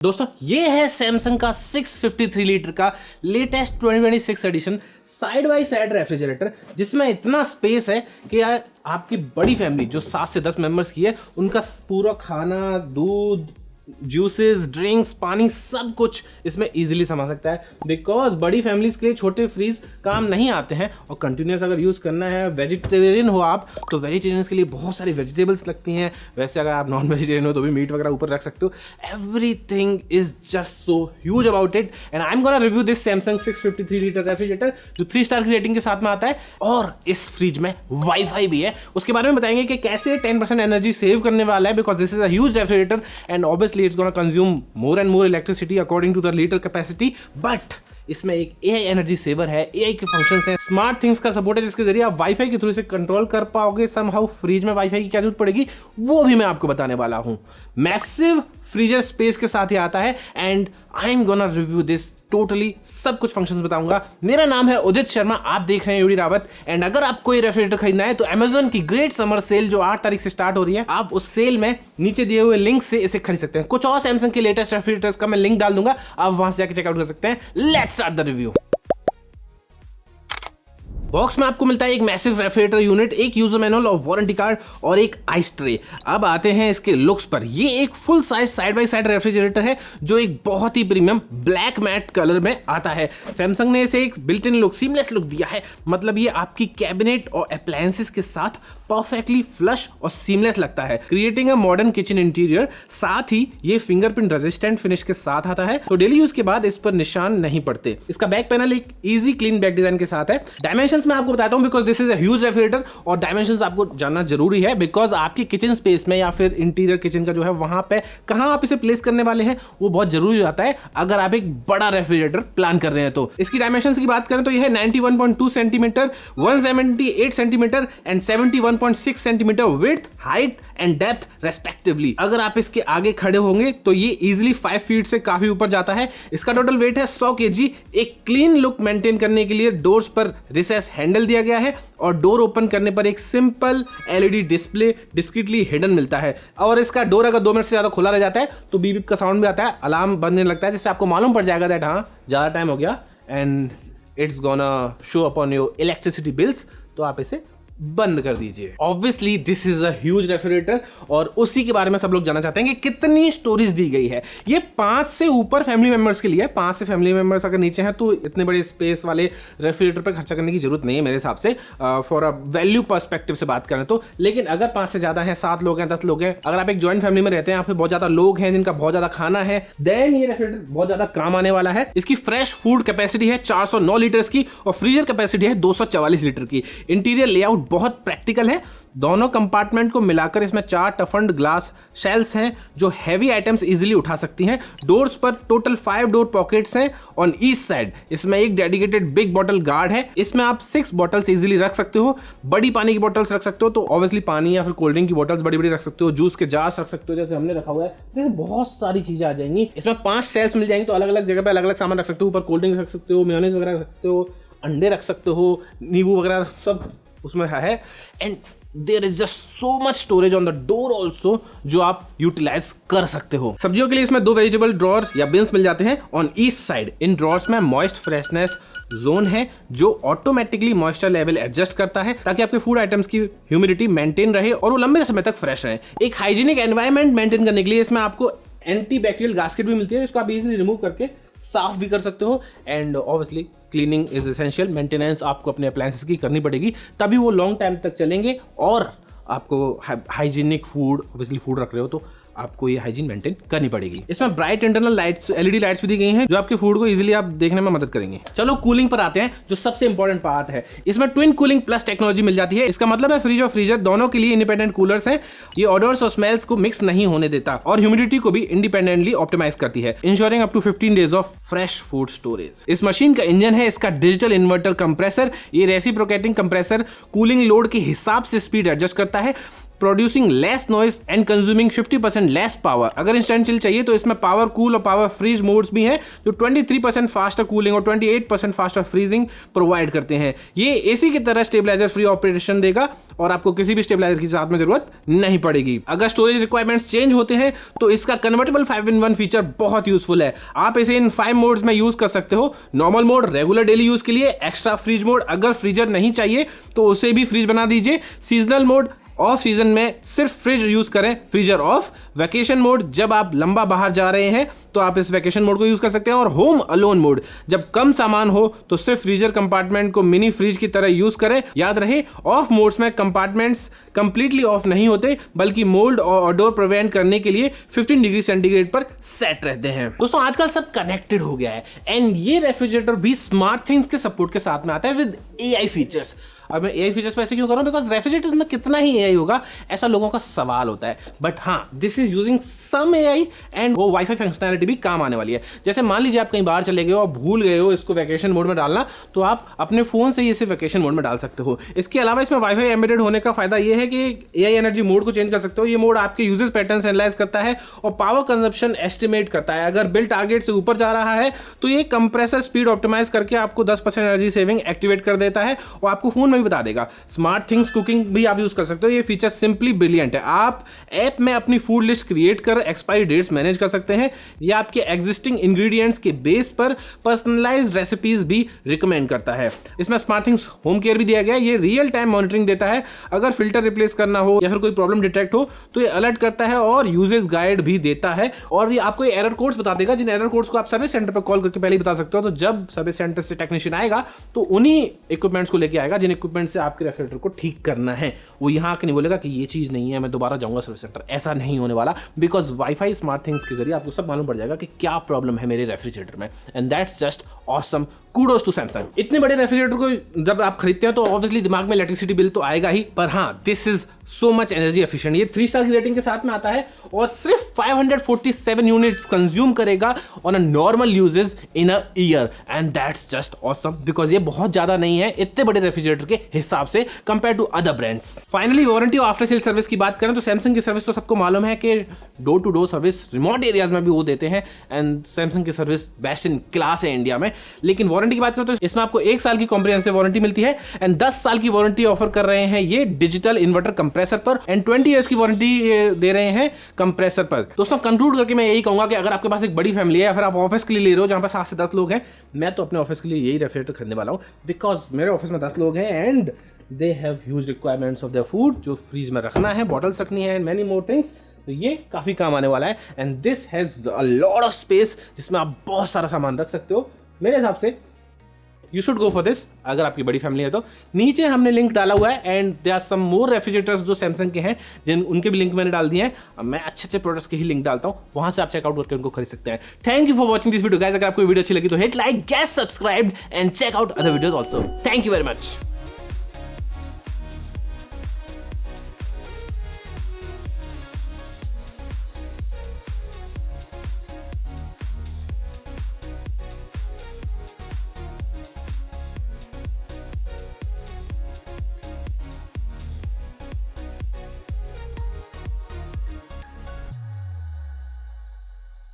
दोस्तों ये है सैमसंग का 653 लीटर का latest 2026 edition side by side refrigerator, जिसमें इतना स्पेस है कि आपकी बड़ी फैमिली जो 7 से 10 मेंबर्स की है उनका पूरा खाना, दूध, जूसेस, ड्रिंक्स, पानी सब कुछ इसमें इजीली समा सकता है। बिकॉज बड़ी फैमिलीज के लिए छोटे फ्रीज काम नहीं आते हैं और कंटिन्यूस अगर यूज करना है, वेजिटेरियन हो आप तो वेजिटेरियंस के लिए बहुत सारी वेजिटेबल्स लगती हैं। वैसे अगर आप नॉन वेजिटेरियन हो तो भी मीट वगैरह ऊपर रख सकते हो। Everything is just so huge about it and I am gonna review this Samsung 653 litre refrigerator जो 3 स्टार की रेटिंग के साथ में आता है और इस फ्रिज में वाईफाई भी है। उसके बारे में बताएंगे कि कैसे 10% एनर्जी सेव करने वाला है, because this is a huge refrigerator and obviously it's going to consume more and more electricity according to the liter capacity, but इसमें एक AI एनर्जी सेवर है, AI के फंक्शंस हैं, स्मार्ट थिंग्स का support है जिसके जरिए आप वाईफाई के थ्रू से कंट्रोल कर पाओगे। समहाउ फ्रिज में वाईफाई की क्या जरूरत पड़ेगी वो भी मैं आपको बताने वाला हूं। मैसिव फ्रीजर स्पेस के साथ ही आता है and I am gonna review this totally, सब कुछ फंक्शंस बताऊंगा। मेरा नाम है उदित शर्मा, आप देख रहे हैं यूडी रावत एंड अगर आपको ये रेफ्रिजरेटर खरीदना है तो Amazon की ग्रेट समर सेल जो 8 तारीख से स्टार्ट हो रही है, आप उस सेल में नीचे दिए हुए लिंक से इसे खरीद सकते हैं। कुछ और सैमसंग के लेटेस्ट रेफ्रिजरेटर्स का मैं लिंक डाल दूंगा, आप वहां से जाकर चेकआउट कर सकते हैं। Let's start the review. Box में आपको मिलता है एक मैसिव रेफ्रिजरेटर यूनिट, एक यूजर मैनुअल और वारंटी कार्ड और एक आइस ट्रे। अब आते हैं इसके लुक्स पर। ये एक full size side by side refrigerator है जो एक बहुत ही प्रीमियम ब्लैक मैट कलर में आता है। सैमसंग ने इसे एक built in look, seamless look दिया है। मतलब ये आपकी कैबिनेट और अप्लायंसेस के साथ परफेक्टली फ्लश और सीमलेस लगता है, creating a modern kitchen interior. साथ ही ये फिंगरप्रिंट रेजिस्टेंट फिनिश के साथ आता है तो डेली यूज के बाद इस पर निशान नहीं पड़ते। इसका बैक पैनल एक इजी क्लीन बैक डिजाइन के साथ है। डायमेंशंस मैं आपको बताता हूं because this is a huge refrigerator और डायमेंशंस आपको जानना जरूरी है बिकॉज आपकी किचन स्पेस में या फिर इंटीरियर किचन का जो है वहां पे कहां आप इसे प्लेस करने वाले हैं वो बहुत जरूरी हो जाता है अगर आप एक बड़ा रेफ्रिजरेटर प्लान कर रहे हैं तो। इसकी डायमेंशंस की बात करें तो यह है 91.2 centimetre, 178 centimetre and 71.6 centimetre width, height and depth respectively. अगर आप इसके आगे खड़े होंगे तो ये इजीली 5 फीट से काफी ऊपर जाता है। इसका टोटल वेट है 100 kg। एक क्लीन लुक मेंटेन करने के लिए डोर्स पर रिसेस हैंडल दिया गया है और डोर ओपन करने पर एक simple LED display discreetly hidden मिलता है। और इसका डोर अगर 2 मिनट से ज्यादा खुला रह जाता है तो बीप बीप का साउंड भी आता है, अलार्म बजने लगता है, जिससे आपको मालूम पड़ जाएगा दैट हाँ ज्यादा टाइम हो गया and it's gonna show up on your electricity bills, तो आप इसे बंद कर दीजिए। Obviously this is a huge refrigerator और उसी के बारे में सब लोग जानना चाहते हैं कि कितनी स्टोरेज दी गई है। ये 5 से ऊपर फैमिली मेंबर्स के लिए है। 5 से फैमिली मेंबर्स अगर नीचे हैं तो इतने बड़े स्पेस वाले रेफ्रिजरेटर पर खर्चा करने की जरूरत नहीं है मेरे हिसाब से, फॉर अ वैल्यू पर्सपेक्टिव से बात करें तो। लेकिन अगर 5 से ज्यादा है, 7 लोग हैं, 10 लोग हैं, अगर आप एक ज्वाइंट फैमिली में रहते हैं, आप बहुत ज्यादा लोग हैं जिनका बहुत ज्यादा खाना है, देन ये रेफ्रिजरेटर बहुत ज्यादा काम आने वाला है। इसकी फ्रेश फूड कैपेसिटी है 409 लीटर्स की और फ्रीजर कैपेसिटी है 244 लीटर की। इंटीरियर लेआउट बहुत प्रैक्टिकल है। दोनों कंपार्टमेंट को मिलाकर इसमें 4 टफन्ड ग्लास शेल्फ्स हैं जो हैवी आइटम्स इजीली उठा सकती हैं। डोर्स पर टोटल 5 डोर पॉकेट्स हैं ऑन ईच साइड। इसमें एक डेडिकेटेड बिग बॉटल गार्ड है। इसमें आप 6 बॉटल्स इजीली रख सकते हो। बड़ी पानी की बॉटल्स रख सकते हो तो ऑब्वियसली पानी या फिर कोल्ड ड्रिंक की बॉटल्स बड़ी बड़ी रख सकते हो। जूस के जार्स रख सकते हो जैसे हमने रखा हुआ है। जैसे बहुत सारी चीजें आ जाएंगी। इसमें 5 शेल्फ्स मिल जाएंगी तो अलग अलग जगह पे अलग अलग सामान रख सकते हो। ऊपर कोल्ड ड्रिंक रख सकते हो, मेयोनीज वगैरह रख सकते हो, अंडे रख सकते हो, नींबू वगैरह सब उसमें है and there is just so much storage on the door also जो आप यूटिलाइज कर सकते हो। सब्जियों के लिए इसमें 2 वेजिटेबल ड्रॉर्स या बिन्स मिल जाते हैं on each side. In drawers में मॉइस्ट फ्रेशनेस जोन है जो ऑटोमेटिकली मॉइस्चर लेवल एडजस्ट करता है ताकि आपके फूड आइटम्स की ह्यूमिडिटी मेंटेन रहे और वो लंबे समय तक फ्रेश रहे। एक हाइजीनिक एनवायरनमेंट मेंटेन करने के लिए इसमें आपको एंटी बैक्टीरियल गास्केट भी मिलती है जिसको आप इजीली रिमूव करके साफ भी कर सकते हो and obviously cleaning is essential. Maintenance आपको अपने अप्लायंसेस की करनी पड़ेगी तभी वो लॉन्ग टाइम तक चलेंगे और आपको हाइजीनिक फूड, ऑब्वियसली फूड रख रहे हो तो आपको ये हाइजीन मेंटेन करनी पड़ेगी। इसमें bright internal lights, LED lights भी दी गई हैं जो आपके फूड को इजीली आप देखने में मदद करेंगे। चलो कूलिंग पर आते हैं जो सबसे इंपॉर्टेंट पार्ट है। इसमें ट्विन कूलिंग प्लस टेक्नोलॉजी मिल जाती है। इसका मतलब है फ्रिज और फ्रीजर दोनों के लिए इंडिपेंडेंट कूलर्स हैं। ये ऑडर्स और स्मेल्स को मिक्स नहीं होने देता और ह्यूमिडिटी को भी इंडिपेंडेंटली ऑप्टिमाइज करती है, ensuring up to 15 days of fresh food storage. इस मशीन का इंजन है इसका डिजिटल इन्वर्टर कंप्रेसर। ये रेसिप्रोकेटिंग कंप्रेसर कूलिंग लोड के हिसाब से स्पीड एडजस्ट करता है। Producing less noise and consuming 50% less power. अगर इंस्टेंट चिल चाहिए तो इसमें पावर कूल और पावर फ्रीज मोड्स भी हैं जो 23% फास्टर कूलिंग और 28% फास्टर फ्रीजिंग प्रोवाइड करते हैं। ये एसी की तरह स्टेबलाइजर फ्री ऑपरेशन देगा और आपको किसी भी स्टेबलाइजर की साथ में जरूरत नहीं पड़ेगी। अगर स्टोरेज रिक्वायरमेंट्स चेंज होते हैं तो इसका कन्वर्टेबल 5-in-1 फीचर बहुत यूजफुल है। आप इसे इन 5 मोड्स में यूज कर सकते हो। Normal mode regular daily use के लिए, एक्स्ट्रा फ्रीज मोड अगर फ्रीजर नहीं चाहिए तो उसे भी फ्रीज बना दीजिए। सीजनल मोड ऑफ सीजन में सिर्फ फ्रिज यूज करें, फ्रीजर ऑफ। वैकेशन मोड जब आप लंबा बाहर जा रहे हैं तो आप इस वैकेशन मोड को यूज कर सकते हैं। और होम अलोन मोड जब कम सामान हो तो सिर्फ फ्रीजर कंपार्टमेंट को मिनी फ्रिज की तरह यूज करें। याद रहे ऑफ मोड्स में कंपार्टमेंट्स कंप्लीटली ऑफ नहीं होते बल्कि मोल्ड और ऑडोर प्रिवेंट करने के लिए 15 डिग्री सेंटीग्रेड पर सेट रहते हैं। दोस्तों आजकल सब कनेक्टेड हो गया है एंड ये रेफ्रिजरेटर भी स्मार्ट थिंग्स के सपोर्ट के साथ में आता है विद AI फीचर्स। अब मैं AI फीचर्स पे ऐसे क्यों कर रहा हूं? बिकॉज रेफ्रिजरेटर्स में कितना ही AI होगा ऐसा लोगों का सवाल होता है। बट हाँ, this is using some AI and वो वाईफाई फंक्शनैलिटी भी काम आने वाली है। जैसे मान लीजिए आप कहीं बाहर चले गए हो और भूल गए हो इसको वैकेशन मोड में डालना, तो आप अपने फोन से ही इसे वैकेशन मोड में डाल सकते हो। इसके अलावा इसमें वाईफाई एम्बेडेड होने का फायदा ये है कि AI एनर्जी मोड को चेंज कर सकते हो। ये मोड आपके यूजेज पैटर्न एनालाइज करता है और पावर कंजप्शन एस्टिमेट करता है। अगर बिल टारगेट से ऊपर जा रहा है तो ये कंप्रेसर स्पीड ऑप्टिमाइज करके आपको 10% एनर्जी सेविंग एक्टिवेट कर देता है और आपको फोन में भी बता देगा। स्मार्ट थिंग्स कुकिंग भी आप यूज कर सकते हो। ये फीचर सिंपली ब्रिलियंट है। आप ऐप में अपनी फूड लिस्ट क्रिएट कर एक्सपायरी डेट्स मैनेज कर सकते हैं या आपके एग्जिस्टिंग इंग्रेडिएंट्स के बेस पर पर्सनलाइज्ड रेसिपीज भी रिकमेंड करता है। इसमें स्मार्ट थिंग्स होम केयर भी दिया गया है। ये रियल टाइम मॉनिटरिंग देता है। अगर फिल्टर रिप्लेस करना हो या फिर कोई प्रॉब्लम डिटेक्ट हो तो ये अलर्ट करता है और यूजेस गाइड भी देता है और ये आपको एरर कोड्स बता देगा, जिन एरर कोड्स को आप सर्विस सेंटर पर कॉल करके पहले ही बता सकते हो। तो जब सर्विस सेंटर से टेक्नीशियन आएगा तो उन्हीं इक्विपमेंट्स को लेके आएगा जिन इक्विपमेंट से आपके रेफ्रिजरेटर को ठीक करना है। वो यहाँ आके नहीं बोलेगा कि ये चीज नहीं है, मैं दोबारा जाऊंगा सर्विस सेंटर। ऐसा नहीं होने वाला, बिकॉज वाईफाई स्मार्ट थिंग्स के जरिए आपको सब मालूम पड़ जाएगा कि क्या प्रॉब्लम है मेरे रेफ्रिजरेटर में। And that's just awesome. Kudos to Samsung. इतने बड़े रेफ्रिजरेटर को जब आप खरीदते हैं तो ऑब्वियसली दिमाग में इलेक्ट्रिसिटी बिल तो आएगा ही, पर हाँ, this is so much energy efficient. ये 3 स्टार की रेटिंग के साथ में आता है और सिर्फ 547 यूनिट्स कंज्यूम करेगा on a normal uses in a year. And that's just awesome because ये बहुत ज्यादा नहीं है इतने बड़े रेफ्रिजरेटर के हिसाब से compare to other brands. Finally warranty और आफ्टर सेल सर्विस की बात करें तो सैमसंग की सर्विस तो सबको मालूम है कि door to door service remote areas में भी वो देते हैं एंड सैमसंग की सर्विस बेस्ट इन क्लास है इंडिया में। लेकिन वारंटी की बात करें तो इसमें आपको 1 साल की कॉम्प्रिहेंसिव वारंटी मिलती है एंड 10 साल की वारंटी ऑफर कर रहे हैं ये डिजिटल इन्वर्टर कंप्रेसर पर एंड 20 इयर्स की वारंटी दे रहे हैं कंप्रेसर पर। दोस्तों कंक्लूड करके मैं यही कहूंगा कि अगर आपके पास एक बड़ी फैमिली है या फिर आप ऑफिस के लिए ले रहे हो जहां पर 7 से 10 लोग हैं, मैं तो अपने ऑफिस के लिए यही रेफ्रिजरेटर खरीदने वाला हूं बिकॉज मेरे ऑफिस में 10 लोग हैं and they have huge requirements of their food, जो फ्रीज में रखना है, बॉटल्स रखनी है एंड मेनी मोर थिंग्स। तो ये काफी काम आने वाला है and this has a lot of space जिसमें आप बहुत सारा सामान रख सकते हो। मेरे हिसाब से you should go for this अगर आपकी बड़ी फैमिली है तो। नीचे हमने लिंक डाला हुआ है and there are some more refrigerators जो सैमसंग के हैं जिन उनके भी लिंक मैंने डाल दिए हैं। मैं अच्छे प्रोडक्ट्स के ही लिंक डालता हूं, वहां से आप चेकआउट करके उनको खरीद सकते हैं। Thank you for watching this video guys. अगर आपको वीडियो अच्छी लगी तो hit like, get subscribed and check out other videos also. Thank you very much.